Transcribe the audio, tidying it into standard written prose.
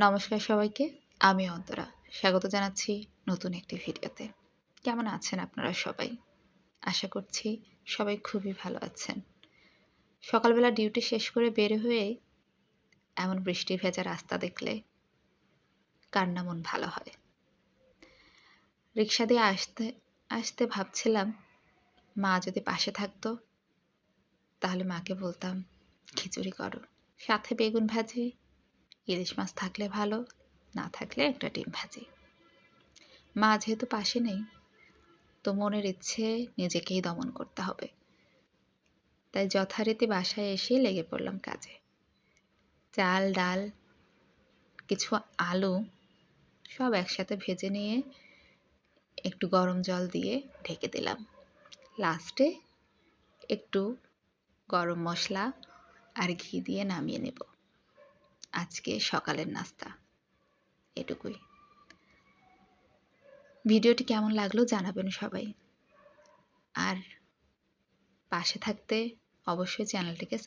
নমস্কার সবাইকে। আমি অন্তরা। স্বাগত জানাচ্ছি নতুন একটি ভিডিওতে। কেমন আছেন আপনারা সবাই? আশা করছি সবাই খুবই ভালো আছেন। সকালবেলা ডিউটি শেষ করে বের হয়ে এমন বৃষ্টি ভেজা রাস্তা দেখলে কার না মন ভালো হয়? রিক্সা দিয়ে আসতে ভাবছিলাম মা যদি পাশে থাকতো তাহলে মাকে বলতাম খিচুড়ি করো। সাথে বেগুন ভাজি, ইলিশ মাছ থাকলে ভালো, না থাকলে একটা ডিম ভাজি। মা যেহেতু পাশে নেই তো মনের ইচ্ছে নিজেকেই দমন করতে হবে। তাই যথারীতি বাসায় এসেই লেগে পড়লাম কাজে। চাল, ডাল, কিছু আলু সব একসাথে ভেজে নিয়ে একটু গরম জল দিয়ে ঢেকে দিলাম। লাস্টে একটু গরম মসলা আর ঘি দিয়ে নামিয়ে নেব। আজকে সকালের নাস্তা এটুকুই। ভিডিওটি কেমন লাগলো জানাবেন সবাই। আর পাশে থাকতে অবশ্যই চ্যানেলটিকে